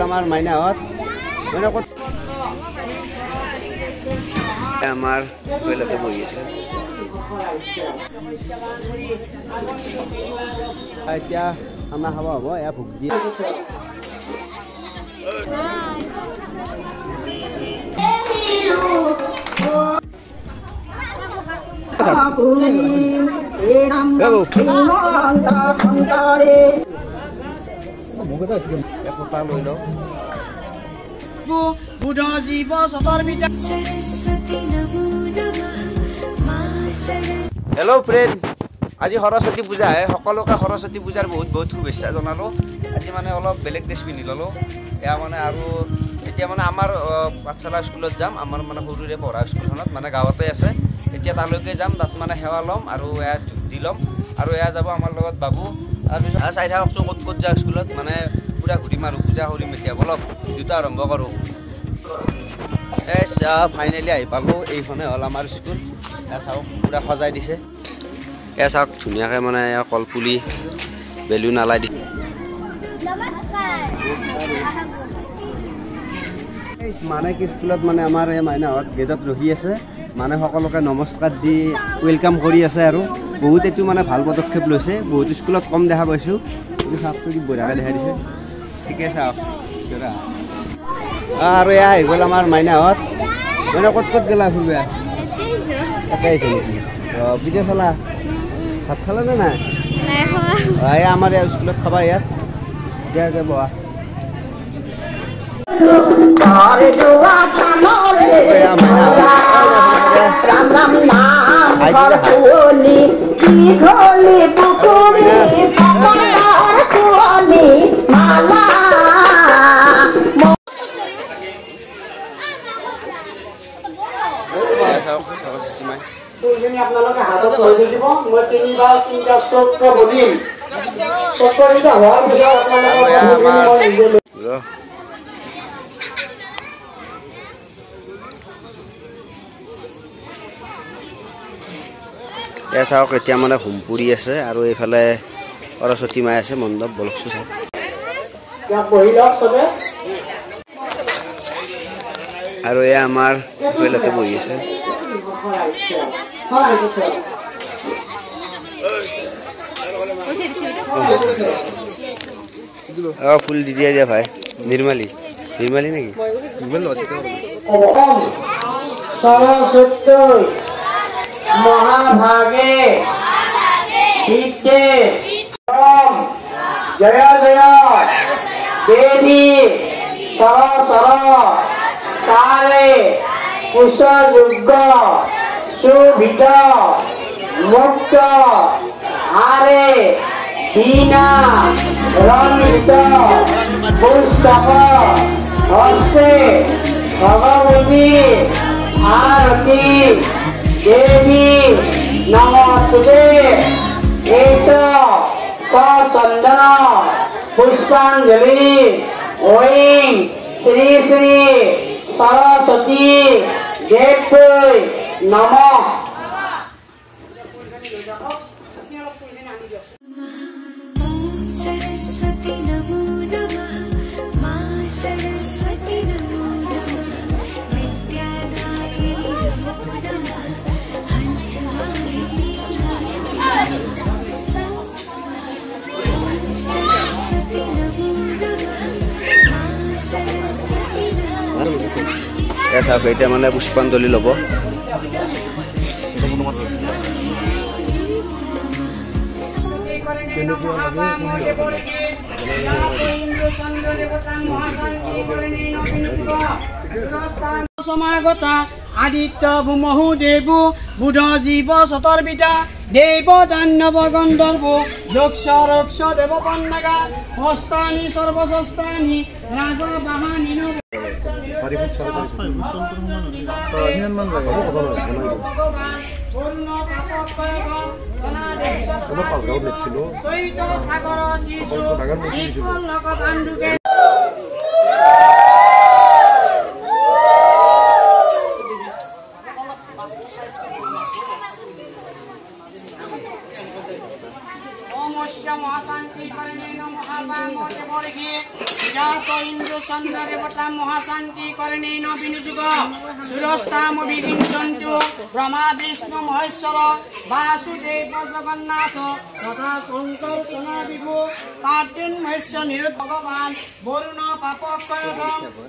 আমার মাইনাহত আমার টয়লেটে বহি আছে এতিয়া খানা খাব হ'ব এয়া ভোক দিয়ে হেল্ল' ফ্ৰেণ্ড আজি সৰস্বতী পূজা হে সকলোকে সৰস্বতী পূজাৰ বহুত বহুত শুভেচ্ছা জনালোঁ আজি মানে অলপ বেলেগ ড্ৰেছ পিন্ধি ল'লোঁ এয়া মানে আৰু এতিয়া মানে আমাৰ পাঠশালা স্কুলত যাম আমাৰ মানে সৰুৰে পঢ়া স্কুলখনত মানে গাঁৱতে আছে এতিয়া তালৈকে যাম তাত মানে সেৱা ল'ম আৰু এয়া দি ল'ম আৰু এয়া যাব আমাৰ লগত বাবু তাৰপিছত চাই থাককচোন ক'ত ক'ত যাওঁ স্কুলত মানে পুৰা ঘূৰিম আৰু পূজা কৰিম এতিয়া বলক ভিডিঅ'টো আৰম্ভ কৰোঁ ফাইনেলি আহি পালোঁ এইখনে হ'ল আমাৰ স্কুল এয়া চাওক পুৰা সজাই দিছে এয়া চাওক ধুনীয়াকৈ মানে কলপুলি বেলুন আলাই দিছে মানে কি স্কুলত মানে আমাৰ এই মাইনাহঁত গেটত ৰখি আছে মানে সকলোকে নমস্কাৰ দি ৱেলকাম কৰি আছে আৰু বহুত এইটো মানে ভাল পদক্ষেপ লৈছে বহুত স্কুলত কম দেখা পাইছোঁ কিন্তু চাওকটো কি বঢ়িয়াকৈ দেখাই দিছে ঠিকে চাওক আৰু এয়া আহি গ'ল আমাৰ মাইনাহঁত মানে ক'ত ক'ত গ'লা ফুৰিব তাকে আহিছে নেকি অঁ পিঠা চলা ভাত খালা নে নাই এয়া আমাৰ ইয়াৰ স্কুলত খাবা ইয়াত দিয়া দিয়া বহা আপোনালোকে হাতত ধৰি দিব মই তিনিবাৰ তিনিটা চক্ৰ বলিম চক্ৰকেইটা হোৱাৰ পিছত আপোনালোকে এয়া চাওক এতিয়া মানে হোম পুৰি আছে আৰু এইফালে সৰস্বতী মাই আছে মণ্ডপ বলকচোন চাওক আৰু এয়া আমাৰ টয়লেটে বহি আছে ফুল দি দিয়া যা ভাই নির্মালী নির্মালী নাকি মহাভাগে জয় জয় দেবী সর সর তারে কুশযোগ্য সুভিত মুক্ত আরে দীনা রঞ্জিত পুস্তক হস্তে ভগবতী আরতি দেবী নমস্তে এত সচন্দন পুষ্পাঞ্জলি ওং শ্রী শ্রী সরস্বতী দেবী নমঃ এতিয়া মানে পুষ্পাঞ্জলি ল'ব সমাগতা আদিত্য ভূমহু দেবু বুধ জীৱ সতৰ পিতা দেৱ দানৱ গন্ধৰ্ব যক্ষ ৰক্ষ দেৱ পন্নগা হস্তানি সৰ্বশস্তানি ৰাজ বাহানি সাগৰ শিশু ইন্দ্র চন্দ্র দেবতা মহাশান্তি করণে বিনিযোগ সুরস্তাম বিধিঞ্চন্তু ব্রহ্মা বিষ্ণু মহেশ্বর বাসুদেব জগন্নাথ তথা শঙ্কর সোনা বিভু পার্থিন মহেশ্ব নিরুদ্ধ ভগবান বরুণ পাপক্ষয়ম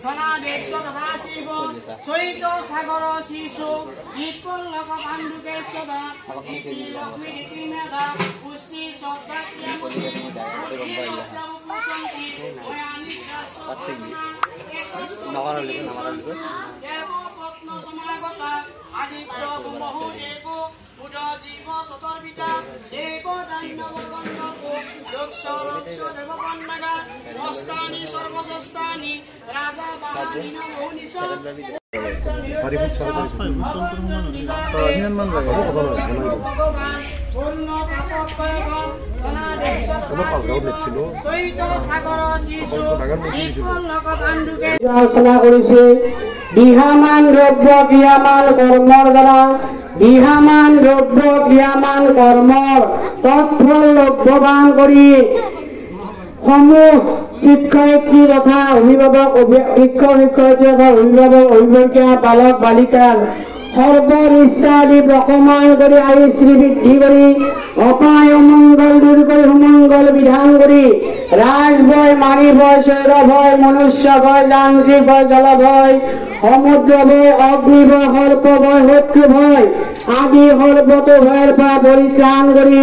সনাদেব তথা শিব চৈত সাগর শিশু বিপল্লক পাণ্ডুকেশ্বর লক্ষ্মী রীতি মেধা পুষ্টি শ্রদ্ধা বিহামান দ্রব্য ক্রিয়ামান কৰ্মৰ দ্বাৰা বিহামান দ্ৰব্য ক্ৰিয়ামান কৰ্মৰ তৎফল লভ্যবান কৰি সমূহ শিক্ষয়িত্ৰী তথা অভিভাৱক শিক্ষক শিক্ষয়িত্ৰী তথা অভিভাৱক অভিভাৱিকা বালক বালিকাৰ সৰ্বনিষ্ঠাদি প্ৰশমন কৰি আয়ু শ্ৰীবৃদ্ধি কৰি অপায় অমংগল দূৰ কৰি সুমংগল বিধান কৰি ৰাজ ভয় মাৰি ভয় চৈৰ ভয় মনুষ্য ভয় যান্ত্ৰিক ভয় জল ভয় সমুদ্ৰ ভয় অগ্নি ভয় সৰ্প ভয় শত্ৰু ভয় আদি সৰ্বতো ভয়ৰ পৰা পৰিত্ৰাণ কৰি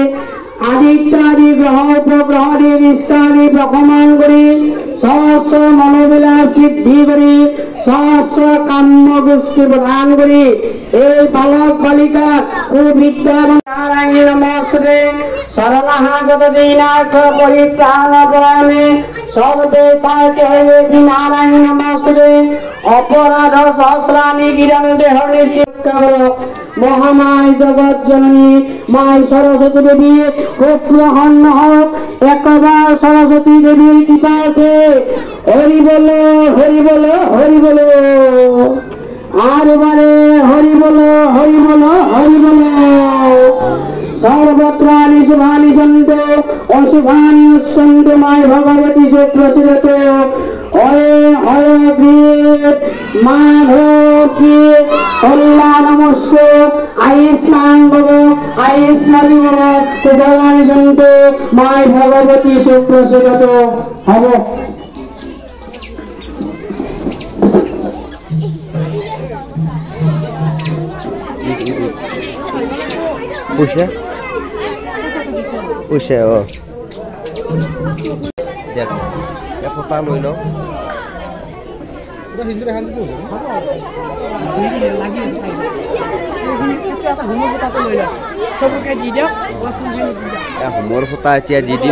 আদিত্যাদি গ্ৰহ উপগ্ৰহদি নিষ্ঠাদি প্ৰশমন কৰি সহস্ৰ মনোবিলাস সিদ্ধি কৰি সহস্ৰ কাম্য গোষ্ঠী প্ৰদান কৰি এই বালক বালিকাক সুবিদ্যা নাৰায়ণ নমস্তে শৰণাগত দীনাৰ্থ পৰিত্ৰাণ পৰায়ণে সৰ্বে সাৰ্থে নাৰায়ণ নমস্তে অপৰাধ সহস্রাণি গিরন্দে হরিচিৎকারক মহামায় জগৎ জননী মায় সরস্বতী দেবী গ্রহণ হোক একবার সরস্বতী দেবীর কৃপাতে হরি বলো হরি বলো হরি বলো আর এবারে হরি বলো হরি বলো হরি বলো সর্বত্রানি শুভানি সন্তু অশুভানি উৎসন্তু মায় ভগবতী সে প্রচলিত হরে হরে বীর মাধবী কল্যাণ নমস্য আয়ুষ্মান ভব আয়ুষ্মানি ভব শুভানি সন্তু মায় ভগবতী সে প্রচলিত হব। Puxa. Puxa, ó. Đẹp. Đẹp một pha lùi nó. Humor putar tia Didi.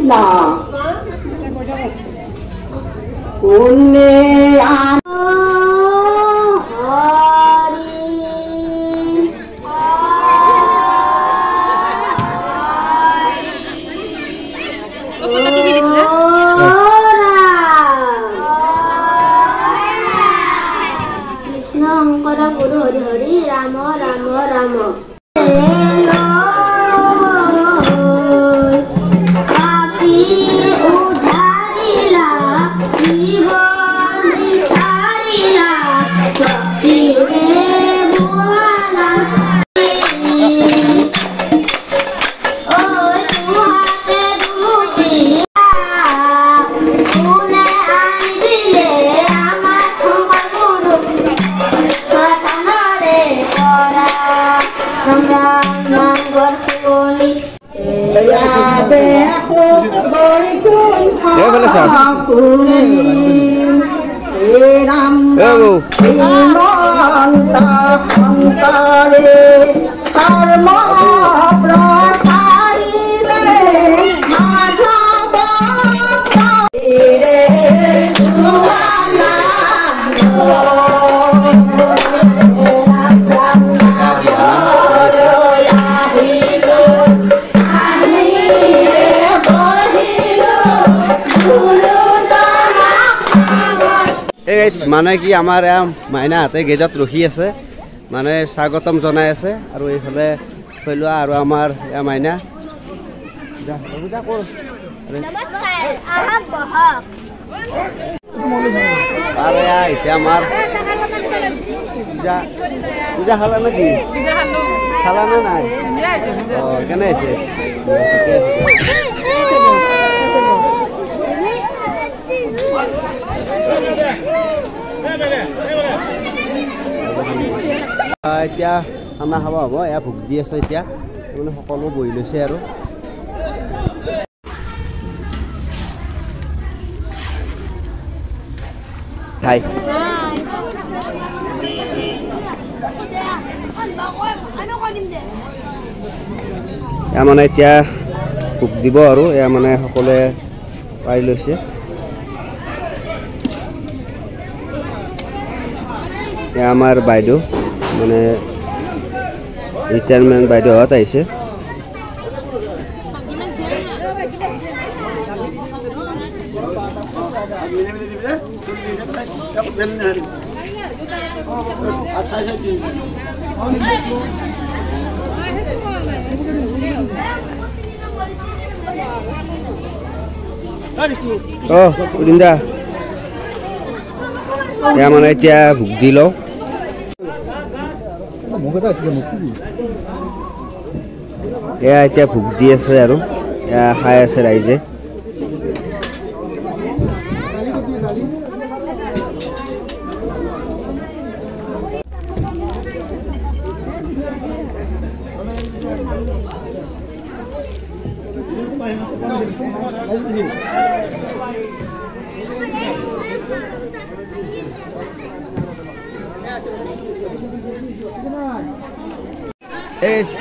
Krishna. গুরু হরি হরি রাম রাম রাম মানে কি আমাৰ মাইনাহঁতে গেটত ৰখি আছে মানে স্বাগতম জনাই আছে আৰু এইফালে থৈ লোৱা আৰু আমাৰ মাইনা আৰু আহিছে আমাৰ পূজা পূজা খালা নেকি খালা নে নাই অঁ কেনে আহিছে এতিয়া খানা খাব হ'ব এয়া ভোক দি আছে এতিয়া মানে সকলো বহি লৈছে আৰু হাই এয়া মানে এতিয়া ভোক দিব আৰু এয়া মানে সকলোৱে পাই লৈছে এয়া আমাৰ বাইদেউ মানে ৰিটায়াৰমেণ্ট বাইদেউহঁত আহিছে অঁ উদিন্দা এয়া মানে এতিয়া ভোক দি লওঁ এয়া এতিয়া ভোক দি আছে আৰু এয়া খাই আছে ৰাইজে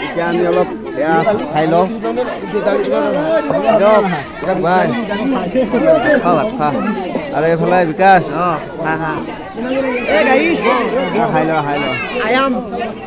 এতিয়া আমি অলপ খাই লওঁ আৰু এইফালে বিকাশ খাই লওঁ